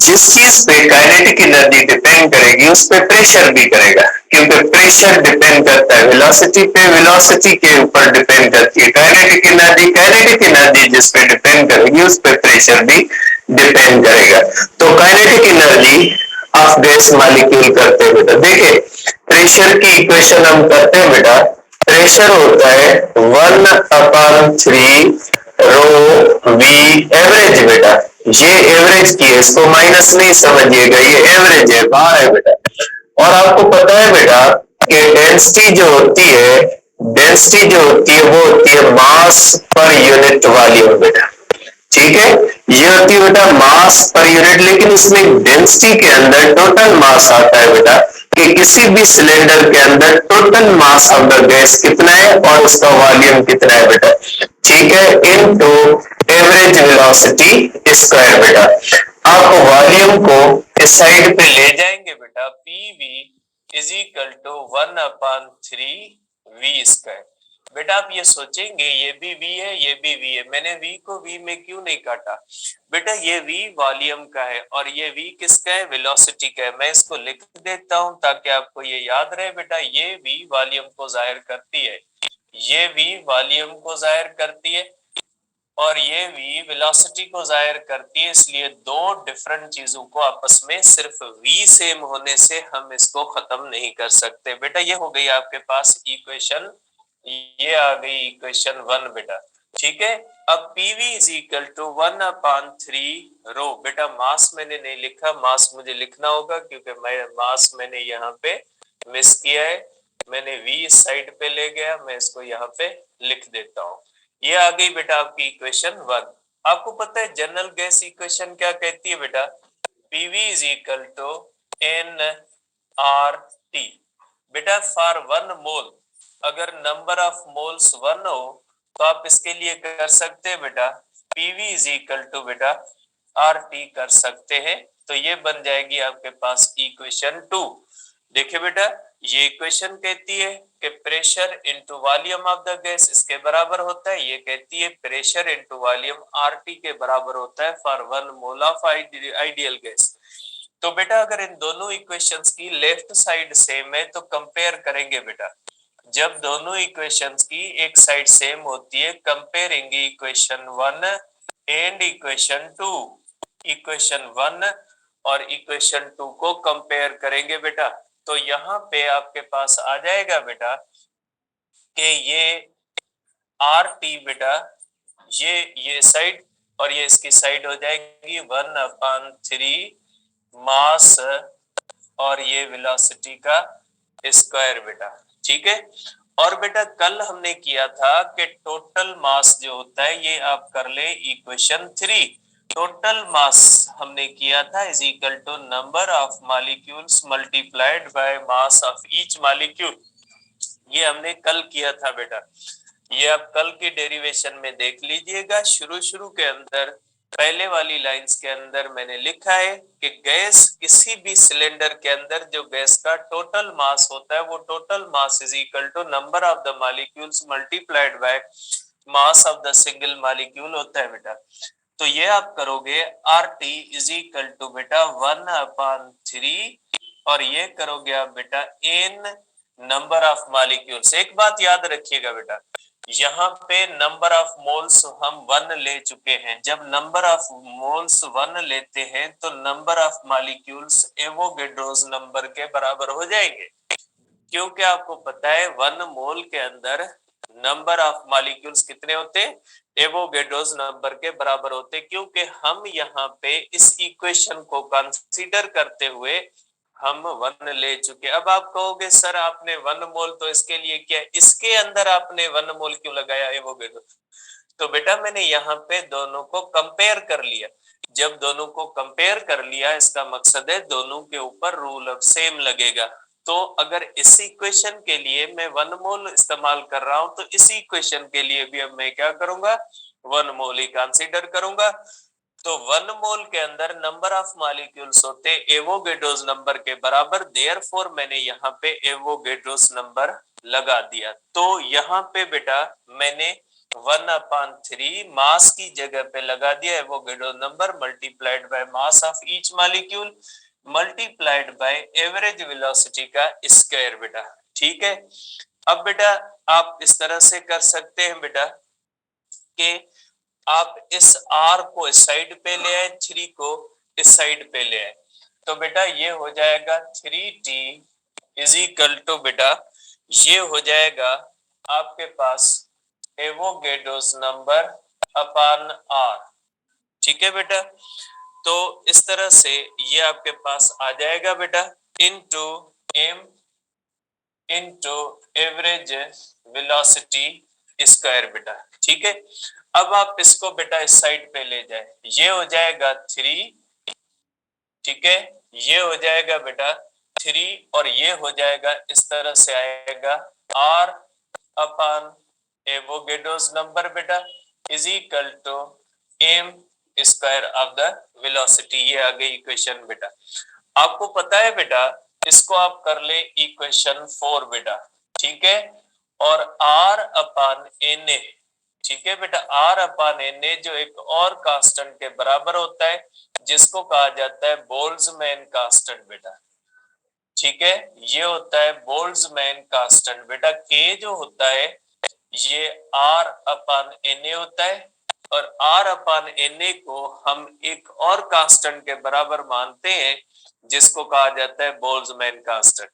जिस चीज पे काइनेटिक एनर्जी डिपेंड करेगी उस पे प्रेशर भी करेगा, क्योंकि प्रेशर डिपेंड करता है वेलोसिटी पे, वेलोसिटी के ऊपर डिपेंड करती है काइनेटिक एनर्जी, काइनेटिक एनर्जी जिस पे डिपेंड करेगी उस पे प्रेशर भी डिपेंड करेगा। तो kinetic energy of gas molecule करते हैं बेटा, देखिए प्रेशर की इक्वेशन हम करते हैं बेटा, प्रेशर होता है 1/3 रो वी एवरेज बेटा, ये एवरेज की है, इसको माइनस नहीं समझिएगा, ये एवरेज है, बार है बेटा। और आपको पता है बेटा कि डेंसिटी जो होती है, डेंसिटी जो होती है वो होती है मास पर यूनिट वॉल्यूम बेटा, ठीक है। ये होती है बेटा मास पर यूनिट, लेकिन इसमें डेंसिटी के अंदर टोटल मास आता है बेटा, कि किसी भी सिलेंडर के अंदर total mass of the gas कितना है और उसका वॉल्यूम कितना है बेटा, ठीक है, इनटू एवरेज वेलोसिटी स्क्वायर बेटा। आप वॉल्यूम को इस साइड पे ले जाएंगे बेटा, P V is equal to 1/3 V square. बेटा आप ये सोचेंगे ये भी v है ये भी v है, मैंने v को v में क्यों नहीं काटा बेटा, ये v वॉल्यूम का है और ये v किसका है, वेलोसिटी का है। मैं इसको लिख देता हूं ताकि आपको ये याद रहे बेटा, ये v वॉल्यूम को जाहिर करती है, ये v वॉल्यूम को जाहिर करती है और ये v वेलोसिटी को जाहिर करती है, इसलिए दो डिफरेंट चीजों को आपस में सिर्फ v सेम होने से हम इसको खत्म नहीं कर सकते बेटा। ये हो गई आपके पास इक्वेशन, ये आ गई इक्वेशन 1 बेटा, ठीक है। अब PV इज इक्वल टू 1/3 रो, बेटा मास मैंने नहीं लिखा, मास मुझे लिखना होगा क्योंकि मैं मास मैंने यहाँ पे मिस किया है, मैंने V इस साइड पे ले गया, मैं इसको यहाँ पे लिख देता हूँ। ये आ गई बेटा आपकी इक्वेशन 1। आपको पता है जनरल गैस इक्वेशन क्या कहती है बेटा, PV is equal to nRT बेटा, फॉर 1 मोल अगर नंबर ऑफ मोल्स 1 हो तो आप इसके लिए कर सकते हैं बेटा PV इज इक्वल टू बेटा RT कर सकते हैं, तो ये बन जाएगी आपके पास इक्वेशन 2। देखिए बेटा ये इक्वेशन कहती है कि pressure into volume of the gas इसके बराबर होता है, ये कहती है प्रेशर इनटू वॉल्यूम RT के बराबर होता है for 1 mole of ideal gas. तो बेटा अगर इन दोनों इक्वेशंस की लेफ्ट साइड सेम है तो कंपेयर करेंगे बेटा, जब दोनों इक्वेशंस की एक साइड सेम होती है, comparing equation 1 and equation 2, equation 1 और इक्वेशन 2 को कंपेयर करेंगे बेटा, तो यहाँ पे आपके पास आ जाएगा बेटा कि ये आर टी बेटा, ये साइड और ये इसकी साइड हो जाएगी 1/3 मास और ये वेलोसिटी का स्क्वायर बेटा, ठीक है। और बेटा कल हमने किया था कि टोटल मास जो होता है ये आप कर ले इक्वेशन 3, टोटल मास हमने किया था is equal to number of molecules multiplied by mass of each molecule, ये हमने कल किया था बेटा। ये आप कल की डेरिवेशन में देख लीजिएगा, शुरू शुरू के अंदर पहले वाली लाइंस के अंदर मैंने लिखा है कि गैस किसी भी सिलेंडर के अंदर जो गैस का टोटल मास होता है वो total mass is equal to number of the molecules multiplied by mass of the single molecule होता है बेटा। तो ये आप करोगे R T is equal to बेटा 1/3 और ये करोगे आप बेटा एन नंबर ऑफ मॉलिक्यूल्स। एक बात याद रखिएगा बेटा, यहाँ पे नंबर ऑफ मोल्स हम 1 ले चुके हैं, जब नंबर ऑफ मोल्स 1 लेते हैं तो number of molecules Avogadro's number के बराबर हो जाएंगे, क्योंकि आपको पता है 1 मोल के अंदर नंबर ऑफ मॉलिक्यूल्स कितने होते हैं, एवोगेड्रोस नंबर के बराबर होते, क्योंकि हम यहाँ पे इस इक्वेशन को कंसीडर करते हुए हम 1 ले चुके। अब आप कहोगे सर आपने 1 मोल तो इसके लिए किया, इसके अंदर आपने 1 मोल क्यों लगाया एवोगेड्रो, तो बेटा मैंने यहाँ पे दोनों को कंपेयर कर लिया, जब दोनों को कंपेयर कर लिया इसका मकसद है दोनों के ऊपर रूल ऑफ सेम लगेगा। तो अगर इस इक्वेशन के लिए मैं 1 मोल इस्तेमाल कर रहा हूं तो इस इक्वेशन के लिए भी अब मैं क्या करूंगा 1 मोल ही कंसीडर करूंगा। तो 1 मोल के अंदर नंबर ऑफ मॉलिक्यूल्स होते एवोगेड्रोस नंबर के बराबर, देयरफॉर मैंने यहाँ पे एवोगेड्रोस नंबर लगा दिया। तो यहाँ पे बेटा मैंने 1/3 मास की जगह पे लगा दिया Avogadro number multiplied by mass of each molecule multiplied by average velocity का स्क्वायर बेटा। ठीक है, अब बेटा आप इस तरह से कर सकते हैं बेटा कि आप इस r को इस साइड पे ले आए, 3 को इस साइड पे ले आए, तो बेटा ये हो जाएगा 3t इज इक्वल टू बेटा ये हो जाएगा आपके पास एवोगैड्रोस नंबर अपॉन r। ठीक है बेटा, तो इस तरह से ये आपके पास आ जाएगा बेटा into m into average velocity square बेटा। ठीक है, अब आप इसको बेटा इस साइड पे ले जाए, ये हो जाएगा 3, ठीक है, ये हो जाएगा बेटा 3 और ये हो जाएगा इस तरह से आएगा r अपॉन एवोगैड्रोस नंबर बेटा is equal to m square of the velocity. ये आ गई इक्वेशन बेटा। आपको पता है बेटा इसको आप कर ले इक्वेशन 4 बेटा। ठीक है, और r अपॉन na, ठीक है बेटा, r अपॉन na जो एक और कांस्टेंट के बराबर होता है जिसको कहा जाता है बोल्ट्जमैन कांस्टेंट बेटा। ठीक है, ये होता है बोल्ट्जमैन कांस्टेंट बेटा। k जो होता है ये r अपॉन na होता है और r अपॉन na को हम एक और कांस्टेंट के बराबर मानते हैं जिसको कहा जाता है बोल्ट्जमैन कांस्टेंट।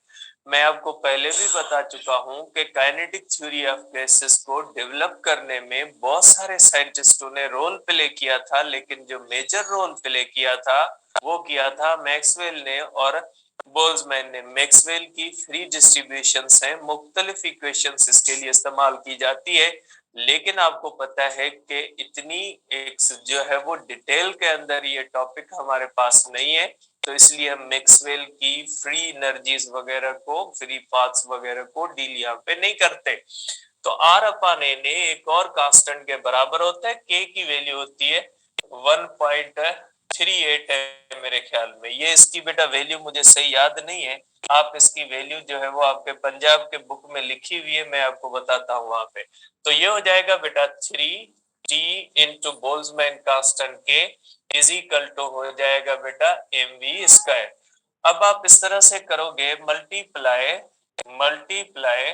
मैं आपको पहले भी बता चुका हूं कि काइनेटिक थ्योरी ऑफ गैसेस को डेवलप करने में बहुत सारे साइंटिस्टों ने रोल प्ले किया था, लेकिन जो मेजर रोल प्ले किया था वो किया था मैक्सवेल ने और बोल्ट्जमैन ने। मैक्सवेल की फ्री डिस्ट्रीब्यूशंस हैं, मुख्तलिफ इक्वेशंस इसके लिए इस्तेमाल की जाती है, लेकिन आपको पता है कि इतनी एक जो है वो डिटेल के अंदर ये टॉपिक हमारे पास नहीं है, तो इसलिए हम मैक्सवेल की फ्री एनर्जीज वगैरह को, फ्री पाथ्स वगैरह को डील यहाँ पे नहीं करते। तो r अपॉन na एक और कांस्टेंट के बराबर होता है, k की वैल्यू होती है 1.38 है मेरे ख्याल में। ये इसकी बेटा वैल्यू मुझे सही याद नहीं है, आप इसकी वैल्यू जो है वो आपके पंजाब के बुक में लिखी हुई है, मैं आपको बताता हूँ वहां पे। तो ये हो जाएगा बेटा 3t into Boltzmann constant k is equal to हो जाएगा बेटा mv स्क्वायर। अब आप इस तरह से करोगे multiply multiply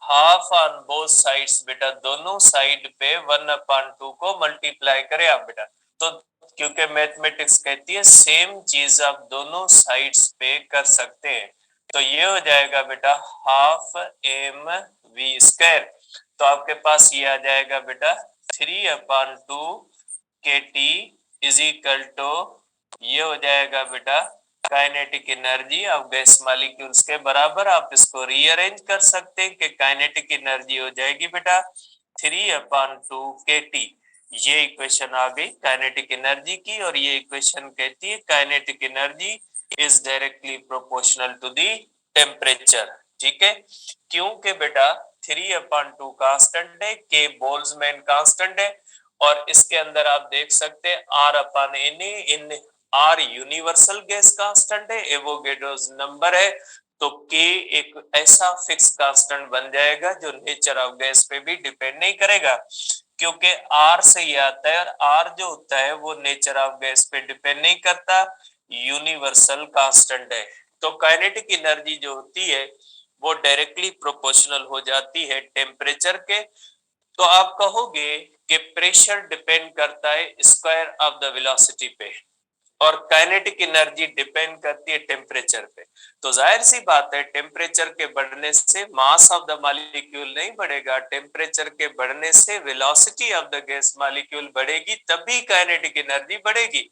half on both sides बेटा, दोनों साइड पे 1/2 को मल्टीप्लाई करें आप बेटा। तो क्योंकि मैथमेटिक्स कहती है सेम चीज आप दोनों साइड्स पे कर सकते हैं, तो ये हो जाएगा बेटा हाफ एम वी स्क्वायर। तो आपके पास ये आ जाएगा बेटा 3/2 के टी इज इक्वल टू ये हो जाएगा बेटा kinetic energy of gas molecules के बराबर। आप इसको रीअरेंज कर सकते हैं कि काइनेटिक एनर्जी हो जाएगी बेटा 3/2 के टी। ये इक्वेशन आ गई काइनेटिक एनर्जी की, और ये इक्वेशन कहती है kinetic energy is directly proportional to the temperature. ठीक है, क्योंकि बेटा 3/2 कांस्टेंट है, के बोल्ट्जमैन कांस्टेंट है, और इसके अंदर आप देख सकते हैं r अपॉन na, इन r यूनिवर्सल गैस कांस्टेंट है, एवोगैड्रोस नंबर है, तो k एक ऐसा फिक्स कांस्टेंट बन जाएगा जो नेचर ऑफ गैस पे भी डिपेंड नहीं करेगा, क्योंकि r से ही आता है, और r जो होता है वो नेचर ऑफ गैस पे डिपेंड नहीं करता, यूनिवर्सल कांस्टेंट है। तो काइनेटिक एनर्जी जो होती है वो डायरेक्टली प्रोपोर्शनल हो जाती है टेम्परेचर के। तो आप कहोगे कि प्रेशर डिपेंड करता है स्क्वायर ऑफ द वेलोसिटी पे, और काइनेटिक एनर्जी डिपेंड करती है टेम्परेचर पे। तो जाहिर सी बात है टेम्परेचर के बढ़ने से मास ऑफ द मॉलिक्यूल नहीं बढ़ेगा, टेम्परेचर के बढ़ने से velocity of the gas molecule बढ़ेगी, तभी काइनेटिक एनर्जी बढ़ेगी।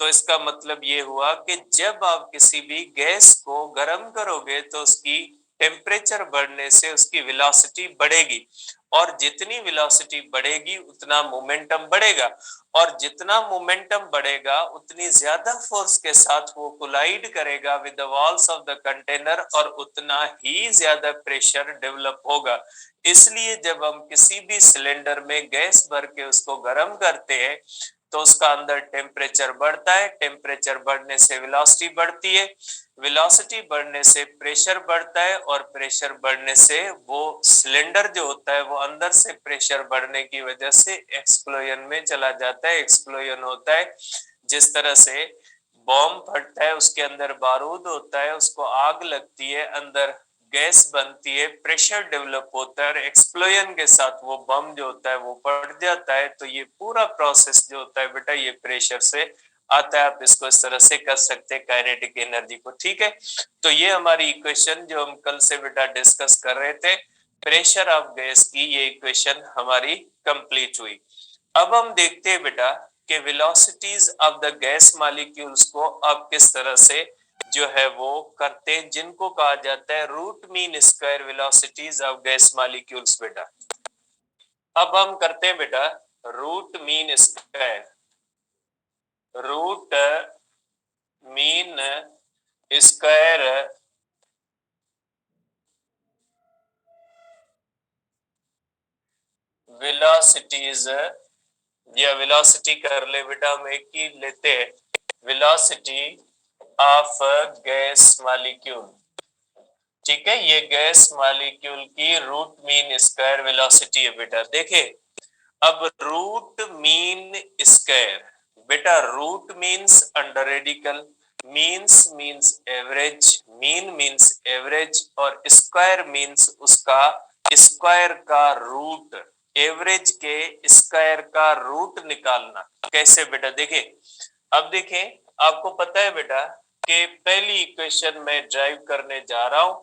तो इसका मतलब ये हुआ कि जब आप किसी भी गैस को गर्म करोगे तो उसकी टेम्परेचर बढ़ने से उसकी वेलोसिटी बढ़ेगी, और जितनी वेलोसिटी बढ़ेगी उतना मोमेंटम बढ़ेगा, और जितना मोमेंटम बढ़ेगा उतनी ज्यादा फोर्स के साथ वो कोलाइड करेगा with the walls of the container, और उतना ही ज्यादा प्रेशर डेवलप होगा। इसलिए जब हम किसी भी सिलेंडर में गैस भर के उसको गर्म करते हैं तो उसका अंदर टेम्परेचर बढ़ता है, टेम्परेचर बढ़ने से वेलोसिटी बढ़ती है, वेलोसिटी बढ़ने से प्रेशर बढ़ता है, और प्रेशर बढ़ने से वो सिलेंडर जो होता है वो अंदर से प्रेशर बढ़ने की वजह से एक्सप्लोजन में चला जाता है। एक्सप्लोजन होता है जिस तरह से बॉम्ब फटता है, उसके अंदर बारूद होता है, उसको आग लगती है, अंदर गैस बनती है, प्रेशर डेवलप होता है, और एक्सप्लोजन के साथ वो बम जो होता है वो फट जाता है। तो ये पूरा प्रोसेस जो होता है बेटा ये प्रेशर से आता है। आप इसको इस तरह से कर सकते हैं काइनेटिक एनर्जी को, ठीक है। तो ये हमारी इक्वेशन जो हम कल से बेटा डिस्कस कर रहे थे प्रेशर ऑफ गैस की, ये इक्वेशन हमारी कंप्लीट हुई। अब हम देखते हैं बेटा कि velocities of the gas molecules को आप किस तरह से जो है वो करते हैं, जिनको कहा जाता है root mean square velocities of gas molecules बेटा। अब हम करते हैं बेटा root mean square, root mean square velocities, या वेलोसिटी कर ले बेटा, हम एक ही लेते हैं, वेलोसिटी ऑफ गैस मॉलिक्यूल, ठीक है। ये गैस मॉलिक्यूल की रूट मीन स्क्वायर वेलोसिटी है बेटा। देखे अब रूट मीन स्क्वायर बेटा, root means under radical, means average, means average, और स्क्वायर मीन्स उसका स्क्वायर का रूट, एवरेज के स्क्वायर का रूट निकालना। कैसे बेटा, देखे अब देखें, आपको पता है बेटा कि पहली इक्वेशन में ड्राइव करने जा रहा हूं,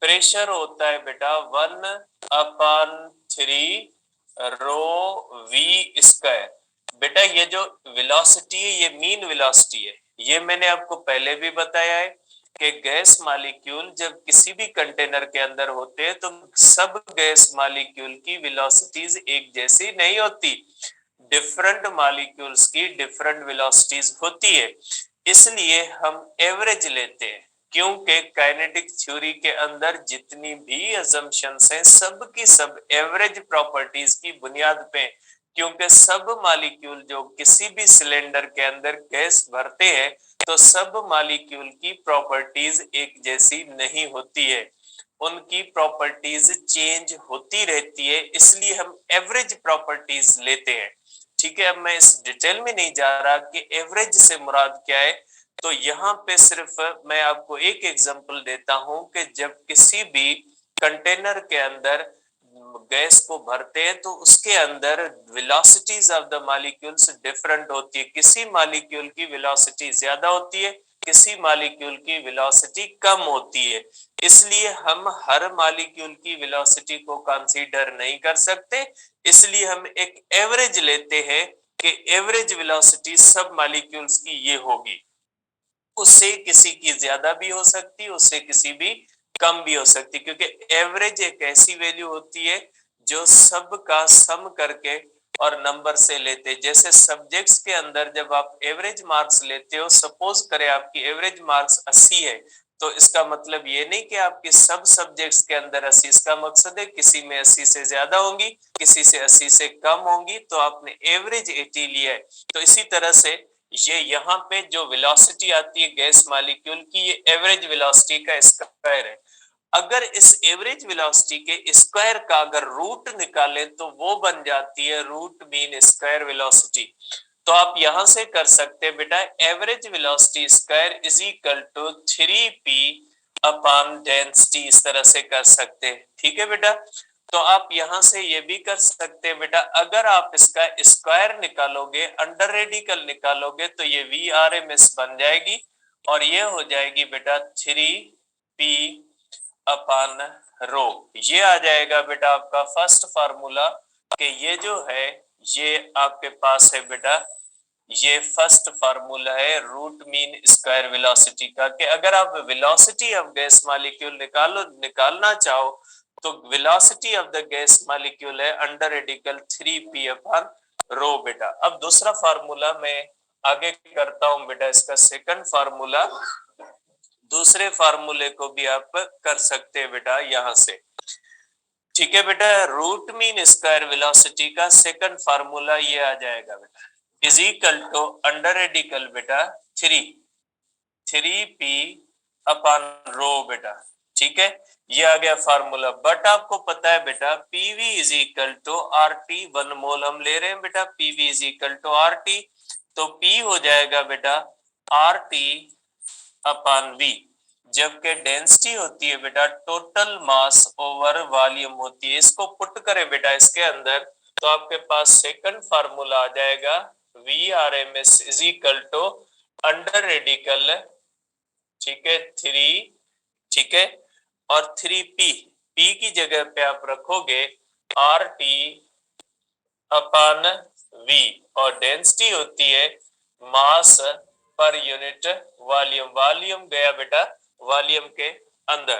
प्रेशर होता है बेटा 1/3 रो वी स्क्वायर। बेटा ये जो वेलोसिटी है ये मीन वेलोसिटी है, ये मैंने आपको पहले भी बताया है कि गैस मॉलिक्यूल जब किसी भी कंटेनर के अंदर होते हैं तो सब गैस मॉलिक्यूल की वेलोसिटीज एक जैसी नहीं होती, डिफरेंट मॉलिक्यूल्स की डिफरेंट वेलोसिटीज होती है, इसलिए हम एवरेज लेते हैं। क्योंकि काइनेटिक थ्योरी के अंदर जितनी भी अजम्पशंस हैं सब की सब एवरेज प्रॉपर्टीज की बुनियाद पे, क्योंकि सब मॉलिक्यूल जो किसी भी सिलेंडर के अंदर गैस भरते हैं तो सब मॉलिक्यूल की प्रॉपर्टीज एक जैसी नहीं होती है, उनकी प्रॉपर्टीज चेंज होती रहती है, इसलिए हम एवरेज प्रॉपर्टीज लेते हैं, ठीक है। अब मैं इस डिटेल में नहीं जा रहा कि एवरेज से मुराद क्या है, तो यहाँ पे सिर्फ मैं आपको एक एग्जांपल देता हूं कि जब किसी भी कंटेनर के अंदर गैस को भरते हैं तो उसके अंदर velocities of the molecules different होती है, किसी मॉलिक्यूल की वेलोसिटी ज्यादा होती है, किसी मॉलिक्यूल की वेलोसिटी कम होती है, इसलिए हम हर मॉलिक्यूल की वेलोसिटी को कंसीडर नहीं कर सकते, इसलिए हम एक एवरेज लेते हैं कि एवरेज वेलोसिटी सब मॉलिक्यूल्स की ये होगी, उससे किसी की ज्यादा भी हो सकती है, उससे किसी भी कम भी हो सकती है, क्योंकि एवरेज एक ऐसी वैल्यू होती है जो सब का सम करके और नंबर से लेते हैं। जैसे सब्जेक्ट्स के अंदर जब आप एवरेज मार्क्स लेते हो, सपोज करें आपकी एवरेज मार्क्स 80 है, तो इसका मतलब ये नहीं कि आपके सब सब्जेक्ट्स के अंदर 80, इसका मकसद है किसी में 80 से ज्यादा होंगी, किसी से 80 से कम होंगी, तो आपने एवरेज 80 लिया है। तो इसी तरह से ये यहाँ पे जो वेलोसिटी आती है गैस मॉलिक्यूल की, ये एवरेज वेलोसिटी का स्क्वायर है। अगर इस एवरेज वेलोसिटी के स्क्वायर का अगर रूट निकालें तो वो बन जाती है रूट मीन स्क्वायर वेलोसिटी। तो आप यहां से कर सकते हैं बेटा average velocity square is equal to 3p upon density, इस तरह से कर सकते हैं, ठीक है बेटा। तो आप यहां से ये भी कर सकते हैं बेटा, अगर आप इसका स्क्वायर निकालोगे, अंडर रेडिकल निकालोगे, तो ये VRMS बन जाएगी, और ये हो जाएगी बेटा 3p अपॉन रो। ये आ जाएगा बेटा आपका फर्स्ट फार्मूला, कि ये जो है ये आपके पास है बेटा, ये फर्स्ट फार्मूला है रूट मीन स्क्वायर वेलोसिटी का, कि अगर आप वेलोसिटी ऑफ गैस मॉलिक्यूल निकालना चाहो तो velocity of the gas molecule है under radical 3p upon rho बेटा। अब दूसरा फार्मूला मैं आगे करता हूं बेटा, इसका सेकंड फार्मूला, दूसरे फार्मूले को भी आप कर सकते हैं बेटा यहां से, ठीक है बेटा। रूट मीन स्क्वायर वेलोसिटी का सेकंड फार्मूला ये आ जाएगा बेटा, is equal to under radical बेटा 3p अपन रो बेटा। ठीक है, ये आ गया फार्मूला। बट आपको पता है बेटा PV is equal to R T, 1 mole हम ले रहे हैं बेटा, PV is equal to R T, तो पी हो जाएगा बेटा आर टी अपन वी। जबकि डेंसिटी होती है बेटा टोटल मास ओवर वॉल्यूम होती है। इसको पुट करें बेटा इसके अंदर, तो आपके पास सेकंड फार्मूला आ जाएगा V R M S is equal to under radical, ठीक है 3, ठीक है, और 3p, p की जगह पे आप रखोगे आर टी अपन वी, और डेंसिटी होती है मास पर यूनिट वॉल्यूम। वॉल्यूम गया बेटा वॉल्यूम के अंदर,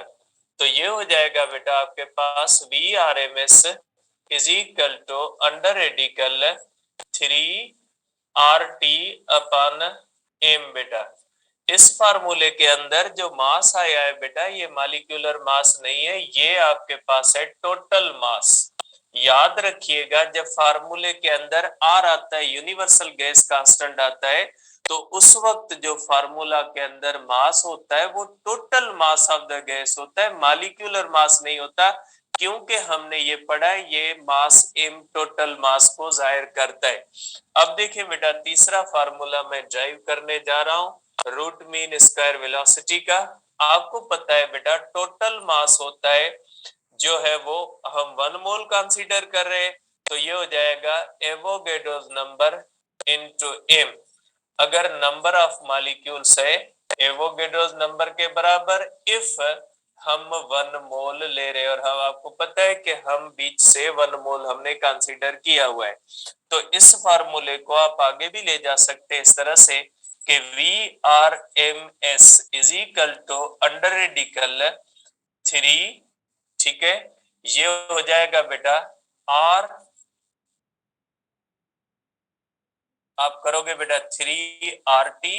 तो ये हो जाएगा बेटा आपके पास V R M S is equal to under radical 3 RT upon M बेटा। इस फार्मूले के अंदर जो मास आया है बेटा ये मॉलिक्यूलर मास नहीं है, ये आपके पास है टोटल मास। याद रखिएगा जब फार्मूले के अंदर आर आता है, यूनिवर्सल गैस कांस्टेंट आता है, तो उस वक्त जो फार्मूला के अंदर मास होता है वो total mass of the gas होता है, मॉलिक्यूलर मास नहीं होता। क्योंकि हमने ये पढ़ा है ये मास एम टोटल मास को जाहिर करता है। अब देखिए बेटा तीसरा फार्मूला मैं ड्राइव करने जा रहा हूं रूट मीन स्क्वायर वेलोसिटी का। आपको पता है बेटा टोटल मास होता है जो है वो हम 1 मोल कंसीडर कर रहे हैं, तो ये हो जाएगा एवोगैड्रोस नंबर इनटू एम। अगर नंबर ऑफ मॉलिक्यूल्स है एवोगैड्रोस नंबर के बराबर इफ हम 1 मोल ले रहे, और हम आपको पता है कि हम बीच से 1 मोल हमने कंसीडर किया हुआ है। तो इस फार्मूले को आप आगे भी ले जा सकते हैं इस तरह से कि V R M S is equal to under radical 3, ठीक है, ये हो जाएगा बेटा आर, आप करोगे बेटा 3 RT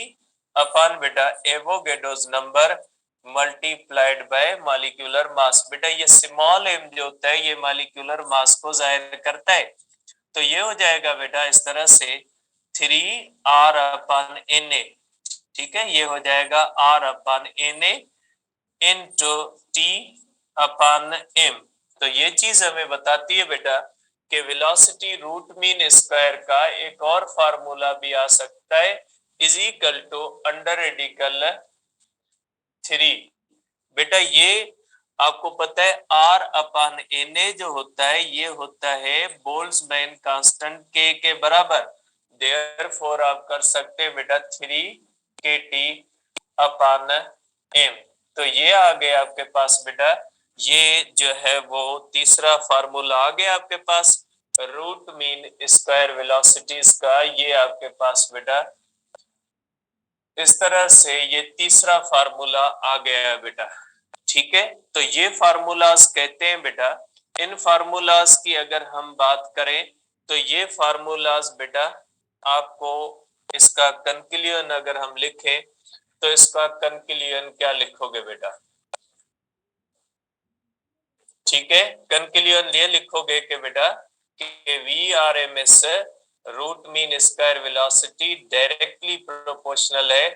अपन बेटा Avogadro's number multiplied by molecular mass. बेटा ये स्मॉल एम जो होता है ये मॉलिक्यूलर मास को जाहिर करता है, तो ये हो जाएगा बेटा इस तरह से 3R अपन Na, ठीक है, ये हो जाएगा R अपन Na इनटू T अपन M। तो ये चीज हमें बताती है बेटा कि वेलोसिटी रूट मीन स्क्वायर का एक और फार्मूला भी आ सकता है is equal to under radical 3। बेटा ये आपको पता है आर अपन Na जो होता है ये होता है बोल्ट्जमैन कांस्टेंट k के बराबर, देयरफॉर आप कर सकते हैं बेटा 3kT अपन m। तो ये आ गया आपके पास बेटा, ये जो है वो तीसरा फार्मूला आ गया आपके पास रूट मीन स्क्वायर वेलोसिटीज का। ये आपके पास बेटा इस तरह से ये तीसरा फार्मूला आ गया है बेटा, ठीक है। तो ये फार्मूलाज कहते हैं बेटा, इन फार्मूलाज की अगर हम बात करें तो ये फार्मूलाज बेटा आपको इसका कंक्लूजन अगर हम लिखें तो इसका कंक्लूजन क्या लिखोगे बेटा, ठीक है, कंक्लूजन ये लिखोगे कि बेटा कि V R M S root mean square velocity directly proportional है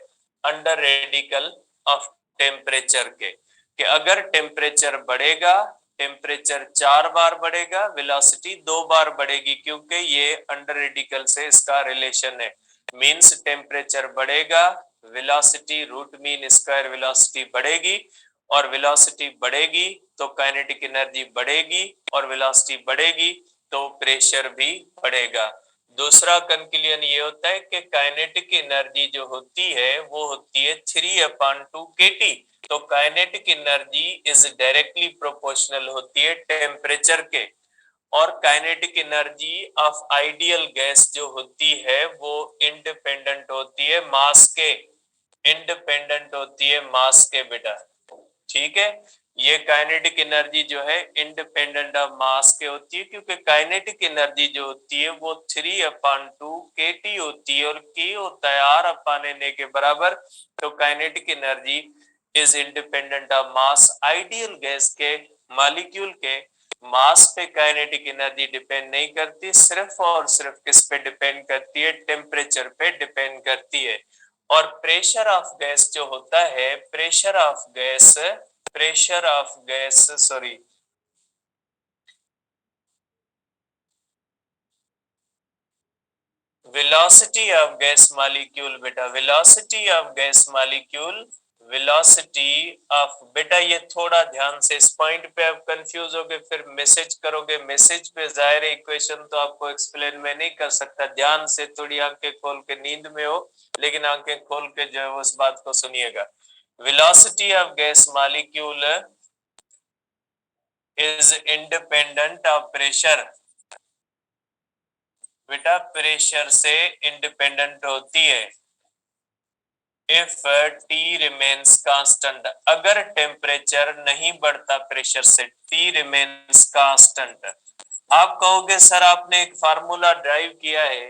अंडर रेडिकल ऑफ टेम्परेचर के, कि अगर टेम्परेचर बढ़ेगा, टेम्परेचर 4 बार बढ़ेगा वेलोसिटी 2 बार बढ़ेगी, क्योंकि ये अंडर रेडिकल से इसका रिलेशन है। मींस टेम्परेचर बढ़ेगा velocity root mean square velocity बढ़ेगी, और वेलोसिटी बढ़ेगी तो काइनेटिक एनर्जी बढ़ेगी, और वेलोसिटी बढ़ेगी तो प्रेशर भी बढ़ेगा। दूसरा कंक्लूजन ये होता है कि काइनेटिक एनर्जी जो होती है वो होती है 3/2kT। तो kinetic energy is directly proportional होती है टेम्परेचर के, और kinetic energy of ideal gas जो होती है वो इंडिपेंडेंट होती है मास के, इंडिपेंडेंट होती है मास के बेटा, ठीक है। ये काइनेटिक एनर्जी जो है इंडिपेंडेंट ऑफ मास के होती है, क्योंकि काइनेटिक एनर्जी जो होती है वो 3/2kT होती है, और k होता है R/Na के बराबर। तो kinetic energy is independent of mass ideal gas के, मॉलिक्यूल के, मास पे काइनेटिक एनर्जी डिपेंड नहीं करती, सिर्फ और सिर्फ किस पे डिपेंड करती है, टेम्परेचर पे डिपेंड करती है। और प्रेशर ऑफ गैस जो होता है, pressure of gas sorry velocity of gas molecule बेटा, velocity of gas molecule, velocity of बेटा, ये थोड़ा ध्यान से इस पॉइंट पे आप कंफ्यूज होगे, फिर मैसेज करोगे, मैसेज पे जाहिर इक्वेशन तो आपको एक्सप्लेन मैं नहीं कर सकता, ध्यान से थोड़ी आंखें खोल के, नींद में हो लेकिन आंखें खोल के जो है उस बात को सुनिएगा। Velocity of gas molecule is independent of pressure, बेटा प्रेशर से इंडिपेंडेंट होती है। इफ टी रिमेन्स कांस्टेंट, अगर टेम्परेचर नहीं बढ़ता प्रेशर से, टी रिमेन्स कांस्टेंट। आप कहोगे सर आपने एक फार्मूला ड्राइव किया है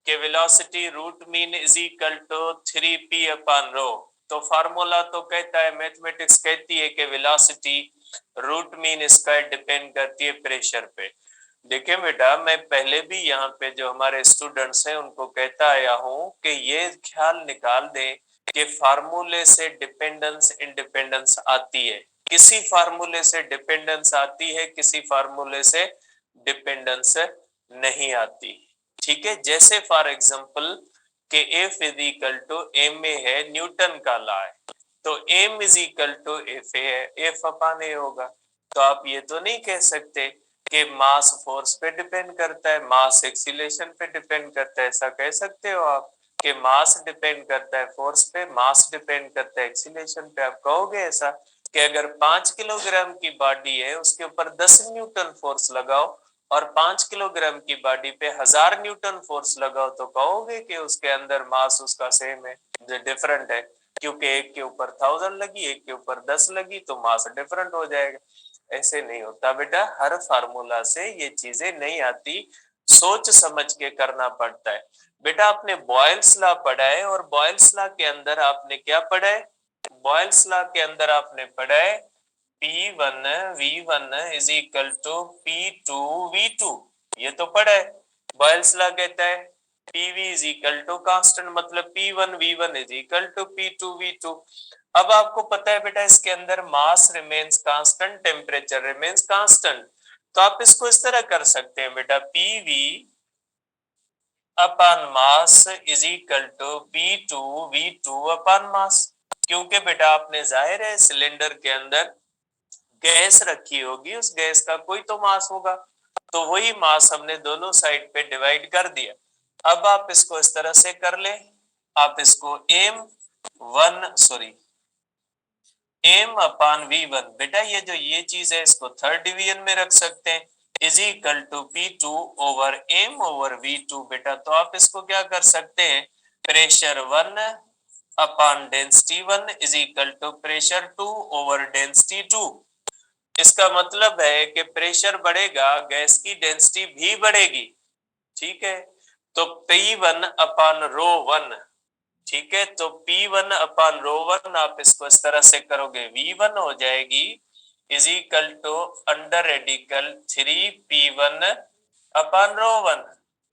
कि velocity root mean is equal to 3p upon rho, तो फार्मूला तो कहता है, मैथमेटिक्स कहती है कि वेलोसिटी रूट मीन इसका डिपेंड करती है प्रेशर पे। देखिए बेटा, मैं पहले भी यहाँ पे जो हमारे स्टूडेंट्स हैं उनको कहता आया हूँ कि ये ख्याल निकाल दें कि फार्मूले से डिपेंडेंस इंडिपेंडेंस आती है, किसी फार्मूले से डिपेंडेंस आती है, किसी फार्मूले से डिपेंडेंस नहीं आती। ठीक है, जैसे फॉर एग्जांपल कि F is equal to M A है, न्यूटन का लॉ है, तो M is equal to F A है, एफ अपॉन ए होगा। तो आप ये तो नहीं कह सकते कि मास फोर्स पे डिपेंड करता है, मास एक्सीलरेशन पे डिपेंड करता है, ऐसा कह सकते हो आप कि मास डिपेंड करता है फोर्स पे, मास डिपेंड करता है एक्सीलरेशन पे? आप कहोगे ऐसा कि अगर 5 किलोग्राम की बॉडी है उसके ऊपर 10 न्यूटन फोर्स लगाओ और 5 किलोग्राम की बॉडी पे 1000 न्यूटन फोर्स लगाओ, तो कहोगे कि उसके अंदर मास उसका सेम है? जो डिफरेंट है, क्योंकि एक के ऊपर 1000 लगी, एक के ऊपर 10 लगी, तो मास डिफरेंट हो जाएगा। ऐसे नहीं होता बेटा, हर फार्मूला से ये चीजें नहीं आती, सोच समझ के करना पड़ता है। बेटा आपने बॉयल्स लॉ पढ़ा है, और बॉयल्स लॉ के अंदर आपने क्या पढ़ा है? बॉयल्स लॉ के अंदर आपने पढ़ा है P1 V1 is equal to P2 V2, ये तो पढ़ा है। बॉयल्स लॉ कहता है PV is equal to constant, मतलब P1 V1 is equal to P2 V2। अब आपको पता है बेटा इसके अंदर mass remains constant, temperature remains constant, तो आप इसको इस तरह कर सकते हैं बेटा, PV upon mass is equal to P2 V2 upon mass. क्योंकि बेटा आपने जाहिर है सिलेंडर के अंदर गैस रखी होगी, उस गैस का कोई तो मास होगा, तो वही मास हमने दोनों साइड पे डिवाइड कर दिया। अब आप इसको इस तरह से कर ले, आप इसको एम अपॉन V1, बेटा ये जो ये चीज है इसको थर्ड डिवीजन में रख सकते हैं, is equal to P2 over M over V2। बेटा तो आप इसको क्या कर सकते हैं, pressure 1 upon density 1 is equal to pressure 2 over density 2। इसका मतलब है कि प्रेशर बढ़ेगा, गैस की डेंसिटी भी बढ़ेगी। ठीक है, तो P1 अपॉन रो 1, ठीक है, तो P1 अपॉन रो 1 आप इसको इस तरह से करोगे, V1 हो जाएगी is equal to under radical 3P1 upon rho 1,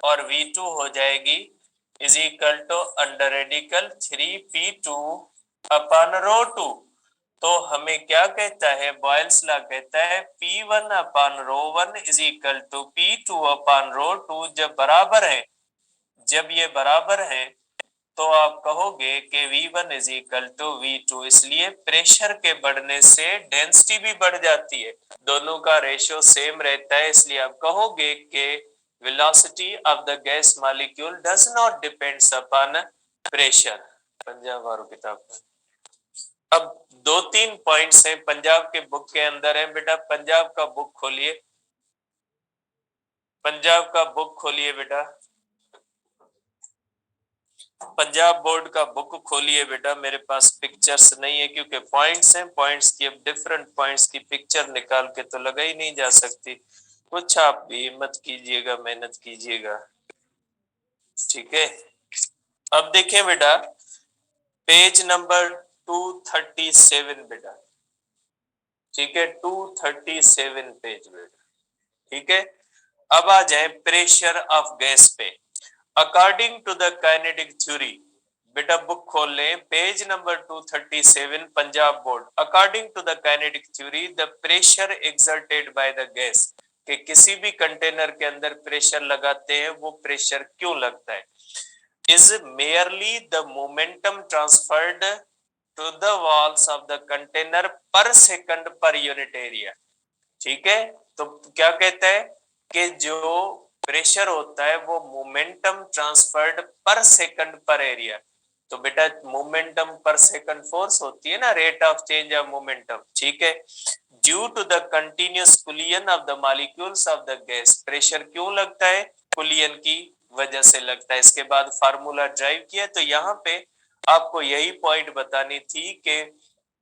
और V2 हो जाएगी is equal to under radical 3P2 upon rho 2। तो हमें क्या कहता है, बॉयल्स लॉ कहता है P1 upon rho 1 is equal to P2 upon rho 2। जब बराबर है, जब ये बराबर है, तो आप कहोगे कि V1 is equal to V2। इसलिए प्रेशर के बढ़ने से डेंसिटी भी बढ़ जाती है, दोनों का रेशियो सेम रहता है, इसलिए आप कहोगे कि velocity of the gas molecule does not depends upon pressure. Punjab और किताब। अब दो तीन पॉइंट्स हैं पंजाब के बुक के अंदर है बेटा, पंजाब का बुक खोलिए, पंजाब का बुक खोलिए बेटा, पंजाब बोर्ड का बुक खोलिए बेटा। मेरे पास पिक्चर्स नहीं है क्योंकि पॉइंट्स हैं, पॉइंट्स की अब डिफरेंट पॉइंट्स की पिक्चर निकाल के तो लगा ही नहीं जा सकती, कुछ आप भी हिम्मत कीजिएगा, मेहनत कीजिएगा। ठीक है, अब देखिए बेटा पेज नंबर 237 बेटा, ठीक है 237 पेज बेटा, ठीक है, अब आ जाए प्रेशर ऑफ गैस पे। According to the kinetic theory, बेटा बुक खोल लें page number 237 Punjab board. According to the kinetic theory, the pressure exerted by the gas, कि किसी भी कंटेनर के अंदर प्रेशर लगाते हैं, वो प्रेशर क्यों लगता है, is merely the momentum transferred to the walls of the container per second per unit area. ठीक है, तो क्या कहता है कि जो प्रेशर होता है वो momentum transferred per second per area. तो बेटा मोमेंटम पर सेकंड फोर्स होती है ना, rate of change of momentum. ठीक है, due to the continuous collision of the molecules of the gas, pressure क्यों लगता है, कुलियन की वजह से लगता है। इसके बाद फार्मूला ड्राइव किया, तो यहाँ पे आपको यही पॉइंट बतानी थी कि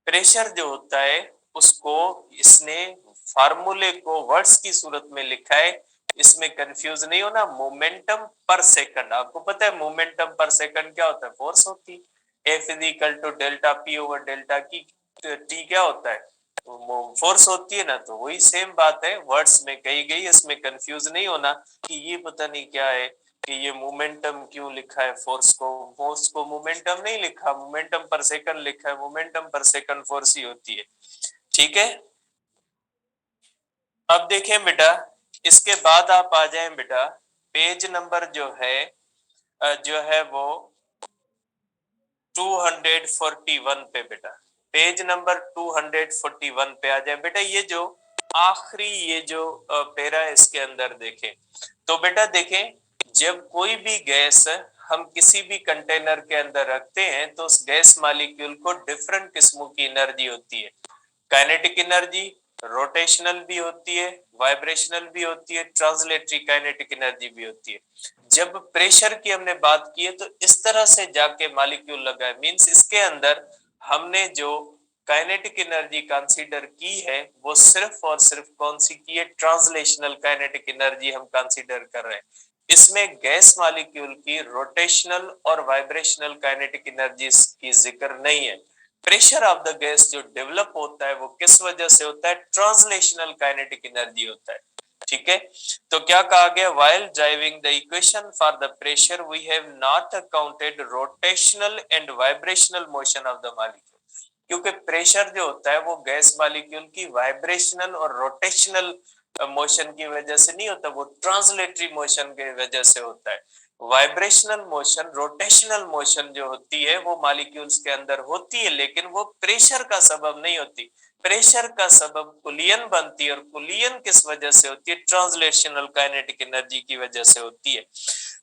प्रेशर जो होता है उसको इसने फार्मूले को वर्ड्स की सूरत में लिखा है, इसमें कंफ्यूज नहीं होना। मोमेंटम पर सेकंड, आपको पता है मोमेंटम पर सेकंड क्या होता है, फोर्स होती है। F is equal to delta P over delta की टी क्या होता है, तो फोर्स होती है ना, तो वही सेम बात है, वर्ड्स में कही गई, इसमें कंफ्यूज नहीं होना कि ये पता नहीं क्या है कि ये मोमेंटम क्यों लिखा है, फोर्स को मोमेंटम नहीं लिखा, मोमेंटम पर सेकंड लिखा है, मोमेंटम पर सेकंड फोर्स ही होती है। ठीक है, अब देखें बेटा, इसके बाद आप आ जाएं बेटा पेज नंबर जो है वो 241 पे बेटा, पेज नंबर 241 पे आ जाए बेटा। ये जो आखिरी ये जो पेरा है इसके अंदर देखें, तो बेटा देखें, जब कोई भी गैस हम किसी भी कंटेनर के अंदर रखते हैं तो उस गैस मॉलिक्यूल को डिफरेंट किस्मों की एनर्जी होती है। काइनेटिक एनर्जी रोटेशनल भी होती है, वाइब्रेशनल भी होती है, ट्रांसलेटरी काइनेटिक एनर्जी भी होती है। जब प्रेशर की हमने बात की है तो इस तरह से जाके मॉलिक्यूल लगा है, मींस इसके अंदर हमने जो काइनेटिक एनर्जी कंसीडर की है वो सिर्फ और सिर्फ कौन सी की है, ट्रांसलेशनल काइनेटिक एनर्जी हम कंसीडर कर रहे हैं। इसमें गैस मॉलिक्यूल की रोटेशनल और वाइब्रेशनल काइनेटिक एनर्जी की जिक्र नहीं है। प्रेशर ऑफ द गैस जो डेवलप होता है वो किस वजह से होता है, ट्रांसलेशनल काइनेटिक एनर्जी होता है। ठीक है, तो क्या कहा गया, while deriving the equation for the pressure we have not accounted rotational and vibrational motion of the molecule, क्योंकि प्रेशर जो होता है वो गैस मॉलिक्यूल की वाइब्रेशनल और रोटेशनल मोशन की वजह से नहीं होता, वो ट्रांसलेटरी मोशन की वजह से होता है। वाइब्रेशनल मोशन, रोटेशनल मोशन जो होती है वो मॉलिक्यूल्स के अंदर होती है, लेकिन वो प्रेशर का सबब नहीं होती। प्रेशर का सबब कुलियन बनती है, और कुलियन किस वजह से होती है, ट्रांसलेशनल काइनेटिक एनर्जी की वजह से होती है।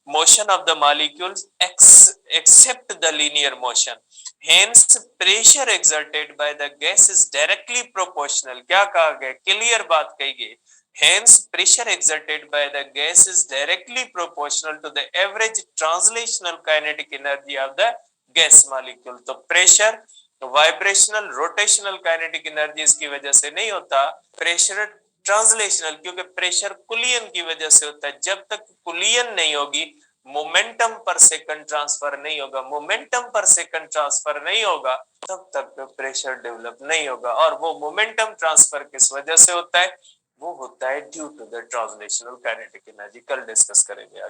Motion of the molecules except the linear motion, hence pressure exerted by the gas is directly proportional. क्या कहा गया, क्लियर बात कही गई, hence pressure exerted by the gas is directly proportional to the average translational kinetic energy of the gas molecule। तो pressure vibrational rotational kinetic energies की वजह से नहीं होता, प्रेशर ट्रांसलेशनल, क्योंकि प्रेशर कुलियन की वजह से होता है। जब तक कुलियन नहीं होगी मोमेंटम पर सेकंड ट्रांसफर नहीं होगा, मोमेंटम पर सेकंड ट्रांसफर नहीं होगा तब तक प्रेशर डेवलप नहीं होगा। और वो मोमेंटम ट्रांसफर किस वजह से होता है, वो होता है due to the translational kinetic energy. कल डिस्कस करेंगे।